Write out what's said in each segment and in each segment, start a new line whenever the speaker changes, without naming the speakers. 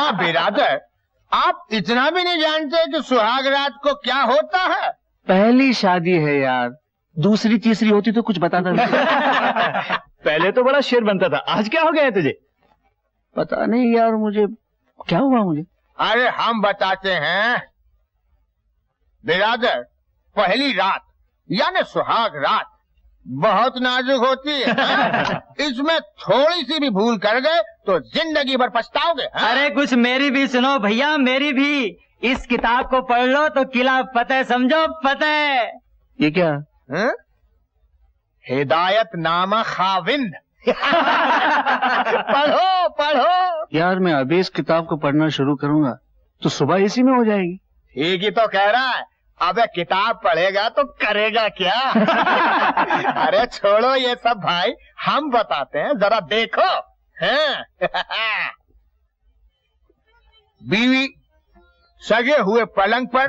हाँ बिरादर, आप इतना भी नहीं जानते कि सुहाग रात को क्या होता है?
पहली शादी है यार, दूसरी तीसरी होती तो कुछ बताता नहीं।
पहले तो बड़ा शेर बनता था, आज क्या हो गया है तुझे?
पता नहीं यार, मुझे क्या हुआ मुझे।
अरे हम बताते हैं बिरादर, पहली रात यानी सुहाग रात बहुत नाजुक होती है। इसमें थोड़ी सी भी भूल कर गए तो जिंदगी भर पछताओगे।
अरे कुछ मेरी भी सुनो भैया, मेरी भी। इस किताब को पढ़ लो तो किला फतेह समझो, फतेह।
ये क्या?
हिदायत नामा खाविंद। पढ़ो पढ़ो।
यार मैं अभी इस किताब को पढ़ना शुरू करूंगा तो सुबह इसी में हो जाएगी।
ठीक ही तो कह रहा है। अबे किताब पढ़ेगा तो करेगा क्या? अरे छोड़ो ये सब भाई, हम बताते हैं, जरा देखो। हैं? बीवी सजे हुए पलंग पर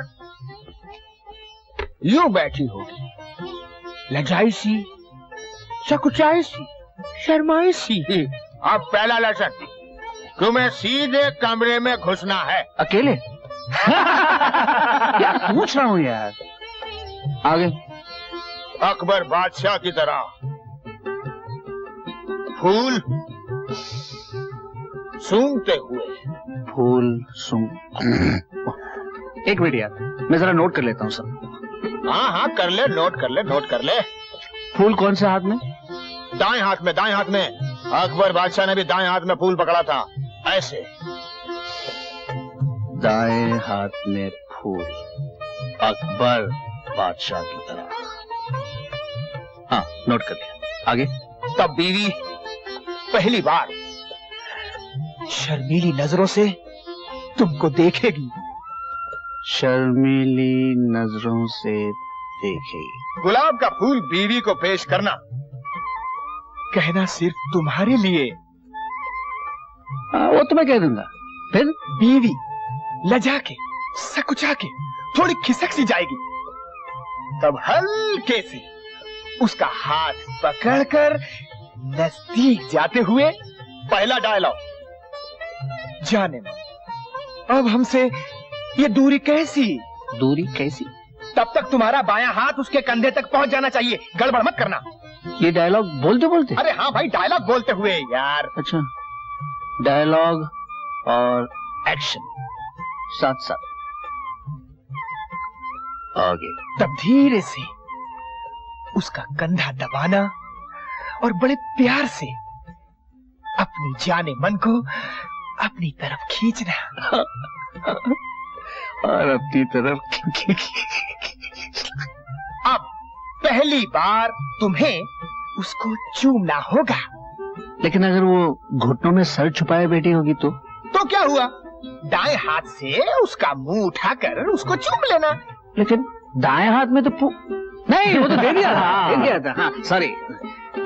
यूं बैठी होगी, लजाई सी, सकुचाई सी, शर्माई सी। अब पहला लेसन, तुम्हें सीधे कमरे में घुसना है।
अकेले? क्या पूछ रहा हूँ यार। आगे।
अकबर बादशाह की तरह फूल सूंघते हुए।
फूल सूंघ। एक मिनट यार, मैं जरा नोट कर लेता हूँ सब।
हाँ हाँ कर ले, नोट कर ले, नोट कर ले।
फूल कौन से हाथ में?
दाएं हाथ में, दाएं हाथ में। अकबर बादशाह ने भी दाएं हाथ में फूल पकड़ा था, ऐसे।
दाएं हाथ में फूल, अकबर बादशाह की तरह। हाँ नोट कर लिया। आगे।
तब बीवी पहली बार शर्मीली नजरों से तुमको देखेगी।
शर्मीली नजरों से देखेगी।
गुलाब का फूल बीवी को पेश करना, कहना सिर्फ तुम्हारे लिए।
वो तो मैं कह दूंगा। फिर
बीवी लजा के, सकुचा के, थोड़ी खिसक सी जाएगी। तब हल्के से उसका हाथ पकड़कर नजदीक जाते हुए पहला डायलॉग, जाने मन अब हमसे ये दूरी कैसी?
दूरी कैसी?
तब तक तुम्हारा बायां हाथ उसके कंधे तक पहुंच जाना चाहिए, गड़बड़ मत करना।
ये डायलॉग बोलते बोलते?
अरे हाँ भाई, डायलॉग बोलते हुए यार।
अच्छा, डायलॉग और एक्शन साथ साथ। आगे।
तब धीरे से उसका कंधा दबाना और बड़े प्यार से अपनी जाने मन को अपनी तरफ खींचना।
और अपनी तरफ
अब पहली बार तुम्हें उसको चूमना होगा।
लेकिन अगर वो घुटनों में सर छुपाए बैठी होगी तो
क्या हुआ? दाएं हाथ से उसका मुंह उठाकर उसको चूम लेना।
लेकिन दाएं हाथ में तो नहीं, वो तो दे दिया था। दे दिया था। हाँ सॉरी।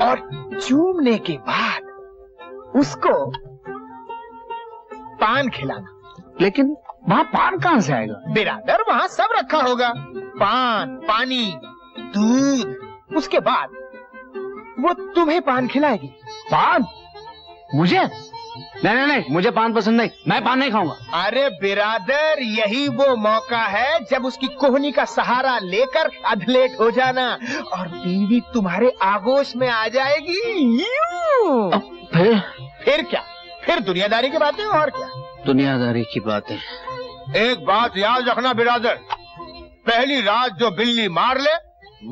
और चूमने के बाद उसको पान खिलाना।
लेकिन वहाँ पान कहाँ से आएगा?
बिरादर वहाँ सब रखा होगा, पान, पानी, दूध। उसके बाद वो तुम्हें पान खिलाएगी।
पान? मुझे? नहीं नहीं, मुझे पान पसंद नहीं, मैं पान नहीं खाऊंगा।
अरे बिरादर, यही वो मौका है जब उसकी कोहनी का सहारा लेकर अधलेट हो जाना और बीवी तुम्हारे आगोश में आ जाएगी। फिर क्या? फिर दुनियादारी की बातें और क्या?
दुनियादारी की बातें।
एक बात याद रखना बिरादर, पहली रात जो बिल्ली मार ले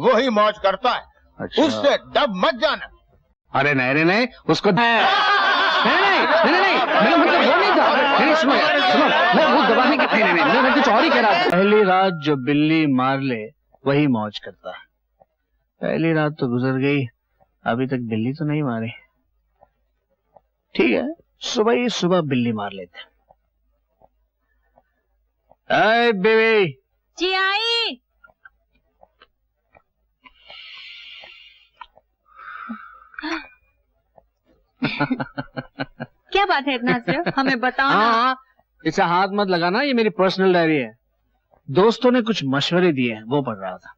वही मौज करता है।
अच्छा।
उससे डब मत जाना।
अरे नहीं नहीं, उसको नहीं, मेरा मतलब वो नहीं था। नहीं सुनो, मैं वो दबाने के पीने में मैं कुछ और ही कह रहा था। पहली रात जो बिल्ली मार ले वही मौज करता है। पहली रात तो गुजर गई, अभी तक बिल्ली तो नहीं मारी। ठीक है, सुबह ही सुबह बिल्ली मार लेते हैं। अरे बेबी।
जी आई। क्या बात है इतना हंस रहे हो? हमें बताओ ना।
हाँ, इसे हाथ मत लगाना, ये मेरी पर्सनल डायरी है। दोस्तों ने कुछ मशवरे दिए हैं, वो पढ़ रहा था।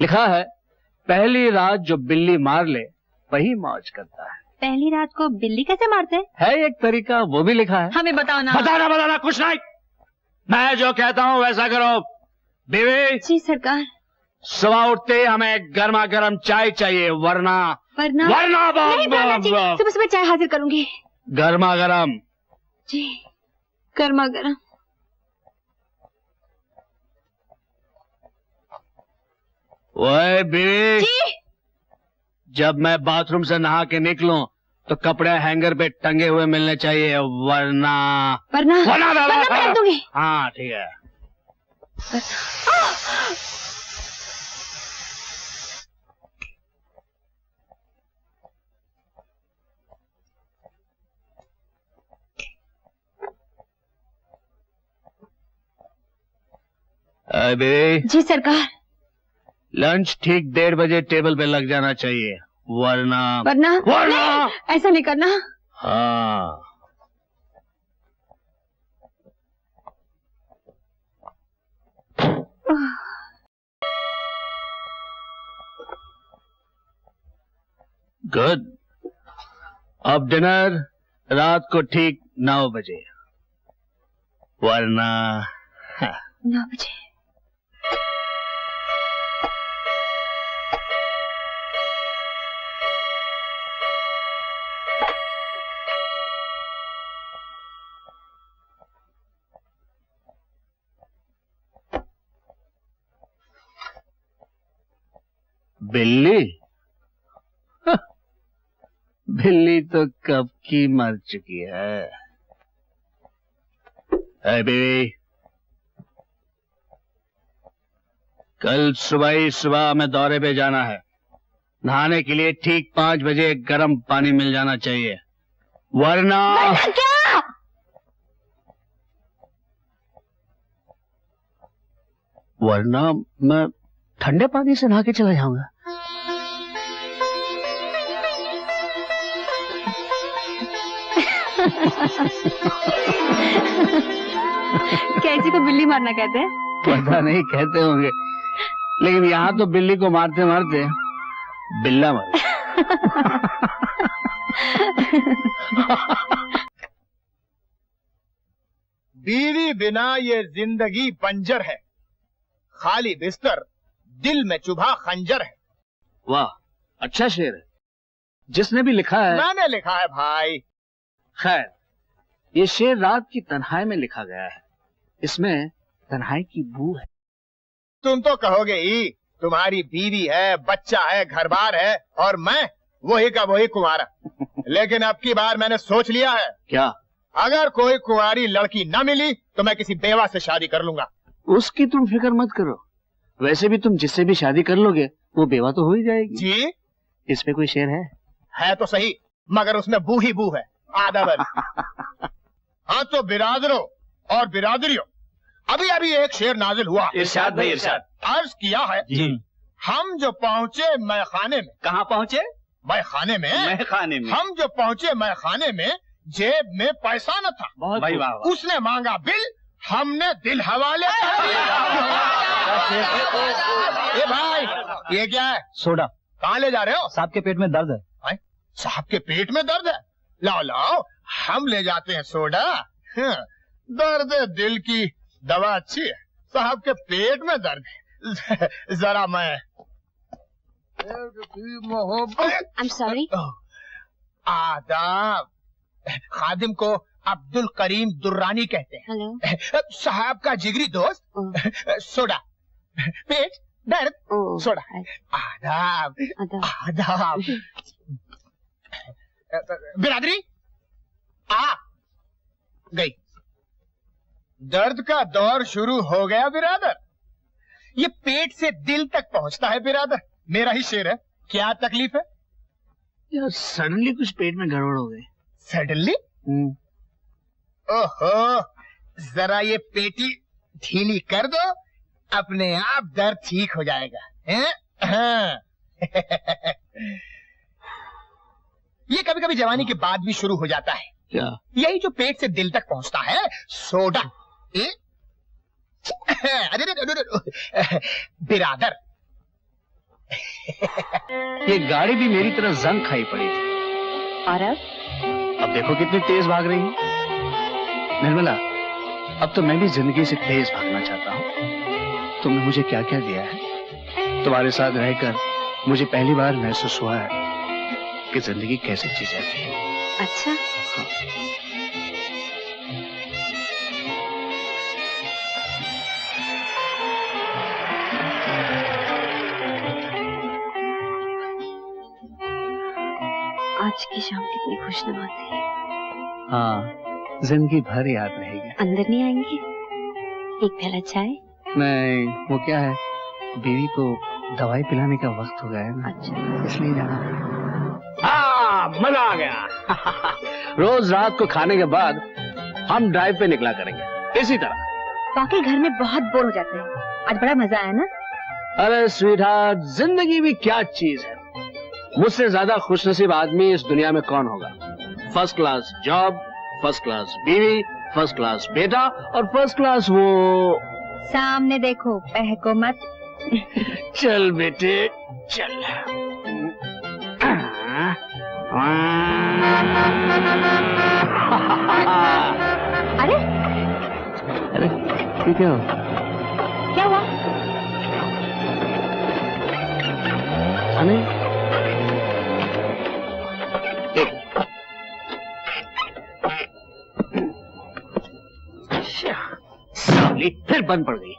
लिखा है, पहली रात जो बिल्ली मार ले वही मौज करता है।
पहली रात को बिल्ली कैसे मारते हैं?
है एक तरीका, वो भी लिखा है।
हमें बताओ ना।
बताना कुछ नहीं, मैं जो कहता हूँ वैसा करो। बीवी
जी सरकार।
सुबह उठते ही हमें गर्मा गर्म चाय चाहिए, वरना
वरना नहीं वरना जी, सुबह सुबह चाय हाजिर करूंगी।
गर्मा गर्म।
जी गर्मा गर्म।
ओए बीवी
जी
जब मैं बाथरूम से नहा के निकलूं तो कपड़े हैंगर पे टंगे हुए मिलने चाहिए, वरना
फेंक दूंगी।
हाँ ठीक है। बेबी
जी सरकार।
लंच ठीक 1:30 बजे टेबल पे लग जाना चाहिए, वरना
नहीं, ऐसा नहीं करना।
हाँ गुड। अब डिनर रात को ठीक 9 बजे, वरना
9 बजे।
बिल्ली बिल्ली तो कब की मर चुकी है। बेबी कल सुबह हमें दौरे पे जाना है। नहाने के लिए ठीक 5 बजे गर्म पानी मिल जाना चाहिए, वरना
क्या?
वरना मैं ठंडे पानी से नहा के चला जाऊंगा।
कैसी को बिल्ली मारना कहते हैं?
पता नहीं कहते होंगे, लेकिन यहाँ तो बिल्ली को मारते मारते बिल्ला मर।
बीवी बिना ये जिंदगी बंजर है, खाली बिस्तर दिल में चुभा खंजर है।
वाह अच्छा शेर है, जिसने भी लिखा है।
मैंने लिखा है भाई।
खैर ये शेर रात की तन्हाई में लिखा गया है, इसमें तन्हाई की बू है।
तुम तो कहोगे ही तुम्हारी बीवी है, बच्चा है, घर बार है, और मैं वही का वही कुंवारा। लेकिन अब की बार मैंने सोच लिया है।
क्या?
अगर कोई कुंवारी लड़की न मिली तो मैं किसी बेवा से शादी कर लूंगा।
उसकी तुम फिक्र मत करो, वैसे भी तुम जिससे भी शादी कर लोगे वो बेवा तो हो ही जाएगी।
जी
इस पे कोई शेर है
तो सही, मगर उसमें बू ही बू है, आधा बन। हाँ तो बिरादरों और बिरादरियों, अभी अभी एक शेर नाजिल हुआ।
इरशाद भाई इरशाद।
अर्ज किया है
जी।
हम जो पहुँचे मैखाने में।
कहाँ पहुँचे?
मैखाने में।
मैखाने में।
हम जो पहुँचे मैखाने में, जेब में पैसा न था।
भाई वाह।
उसने मांगा बिल, हमने दिल हवाले कर दिया। ए भाई ये क्या है?
सोडा।
कहाँ ले जा रहे हो?
साहब के पेट में दर्द है।
साहब के पेट में दर्द है? लाओ लाओ हम ले जाते हैं सोडा। दर्द दिल की दवा अच्छी है, साहब के पेट में दर्द है। जरा मैं
I'm sorry.
आदाब। खादिम को अब्दुल करीम दुर्रानी कहते हैं।
हेलो।
साहब का जिगरी दोस्त। सोडा, पेट दर्द, सोडा। आदाब आदाब। बिरादरी आ गई। दर्द का दौर शुरू हो गया बिरादर। ये पेट से दिल तक पहुंचता है बिरादर। मेरा ही शेर है। क्या तकलीफ है?
यार सडनली कुछ पेट में गड़बड़ हो गई।
सडनली? ओहो, जरा ये पेटी ढीली कर दो, अपने आप दर्द ठीक हो जाएगा। हाँ। ये कभी कभी जवानी के बाद भी शुरू हो जाता है।
क्या?
यही जो पेट से दिल तक पहुंचता है, सोडा। बिरादर।
ये गाड़ी भी मेरी तरह जंग खाई पड़ी थी,
और
अब देखो कितनी तेज भाग रही है निर्मला। अब तो मैं भी जिंदगी से तेज भागना चाहता हूँ। तुमने मुझे क्या क्या दिया है। तुम्हारे साथ रहकर मुझे पहली बार महसूस हुआ है कि जिंदगी कैसे जी जाती है।
अच्छा। आज की शाम कितनी खुशनुमा थी।
हाँ, जिंदगी भर याद रहेगी।
अंदर नहीं आएंगे? एक प्याला चाय?
नहीं, वो क्या है, बीवी को दवाई पिलाने का वक्त हो गया है ना।
अच्छा,
इसलिए जाना। हाँ, मजा आ गया। रोज रात को खाने के बाद हम ड्राइव पे निकला करेंगे इसी तरह।
वाकई घर में बहुत बोर हो जाते हैं। आज बड़ा मजा आया ना?
अरे स्वीटहार्ट, जिंदगी भी क्या चीज है। मुझसे ज्यादा खुशनसीब आदमी इस दुनिया में कौन होगा। First class job, first class बीवी, फर्स्ट क्लास बेटा और फर्स्ट क्लास वो।
सामने देखो, बहको मत।
चल बेटे चल।
अरे
अरे ठीक है।
क्या हुआ?
अरे फिर बंद पड़ गई।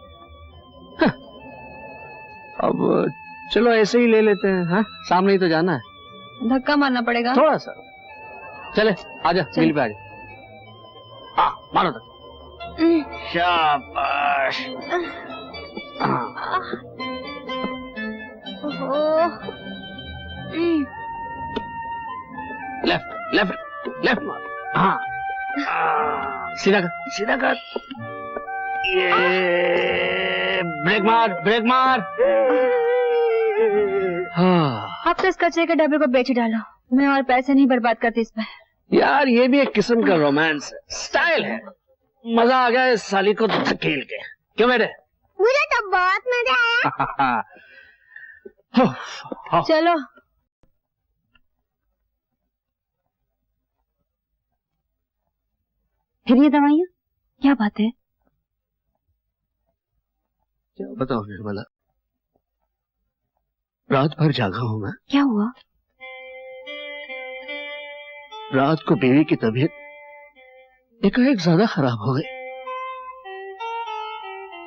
अब चलो ऐसे ही ले लेते हैं। हाँ, सामने ही तो जाना है।
धक्का मारना पड़ेगा
थोड़ा सा। चले आजा, मिल पे आजा। हाँ, मारो तक। शाबाश। लेफ्ट लेफ्ट लेफ्ट मार। हाँ, सीधा कर सीधा कर। ये ब्रेक मार ब्रेक मार। हाँ,
अब तो इस कचरे के डब्बे को बेच डालो। मैं और पैसे नहीं बर्बाद करती इस पर।
यार ये भी एक किस्म का रोमांस है, स्टाइल है। मजा आ गया इस साली को धकेल के। क्यों बेटे?
मुझे तो बहुत मजा आया। चलो। फिर ये दवाइयाँ क्या बात है?
क्या बताओ निर्मला, रात भर जागा हूं मैं।
क्या हुआ?
रात को बीवी की तबीयत एकाएक ज्यादा खराब हो गई।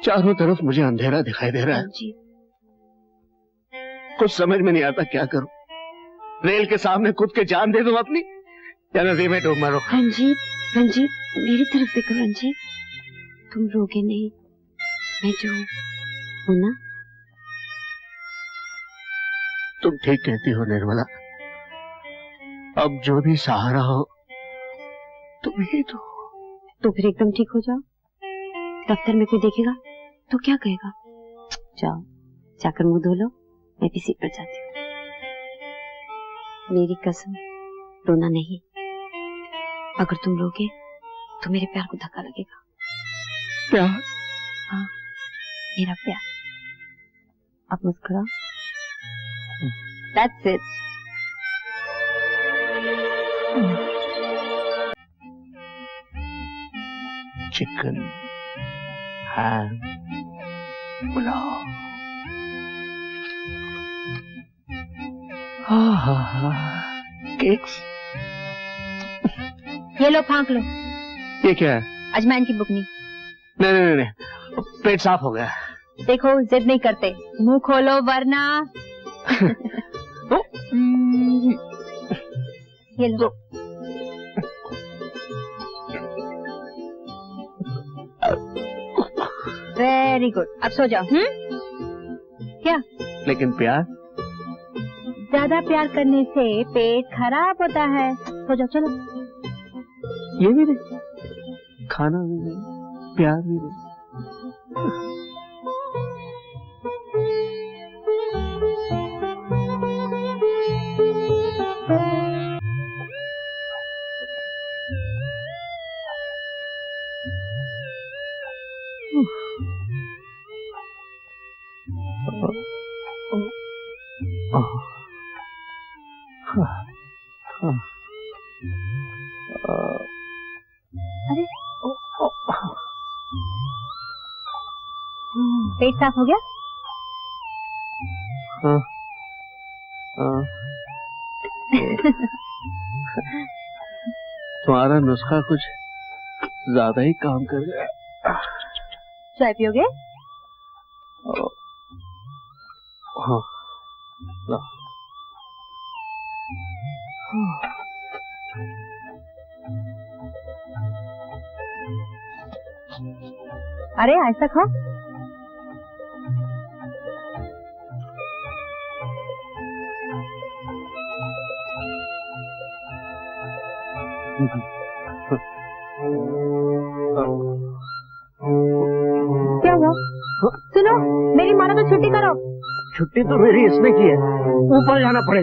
चारों तरफ मुझे अंधेरा दिखाई दे रहा है। कुछ समझ में नहीं आता क्या करूं। रेल के सामने कूद के जान दे दूं अपनी, या नदी में डूब मरूं।
रंजीत, रंजीत मेरी तरफ देखो। रंजीत, तुम रोगे नहीं, मैं जो हूं ना।
तुम ठीक कहती हो निर्मला। अब जो भी सहारा हो तुम ही दो।
तो फिर एकदम ठीक हो जाओ। दफ्तर में कोई देखेगा तो क्या कहेगा? जाओ, जाकर मुंह धो लो। मैं भी सीट पर जाती हूँ। मेरी कसम, रोना नहीं। अगर तुम रोगे तो मेरे प्यार को धक्का लगेगा।
प्यार?
हाँ, मेरा प्यार। अब मुस्कुराओ। That's it.
Chicken, ham, pulao. Cakes.
ये लो, फांक लो।
ये क्या है?
अजमैन की बुकनी।
नहीं नहीं नहीं, पेट साफ हो गया।
देखो, जिद नहीं करते। मुंह खोलो वरना। ये लो। वेरी गुड, अब सो जाओ। क्या?
लेकिन प्यार?
ज्यादा प्यार करने से पेट खराब होता है। सो जाओ, चलो।
ये भी नहीं, खाना भी नहीं, प्यार भी नहीं।
अरे पेट साफ हो गया?
हाँ, हाँ। तुम्हारा नुस्खा कुछ ज्यादा ही काम कर गया।
चाय पियोगे?
हाँ, ला।
अरे ऐसा खाओ। क्या हुआ? सुनो, मेरी मानो तो छुट्टी करो।
छुट्टी तो मेरी इसने की है, ऊपर जाना पड़ेगा।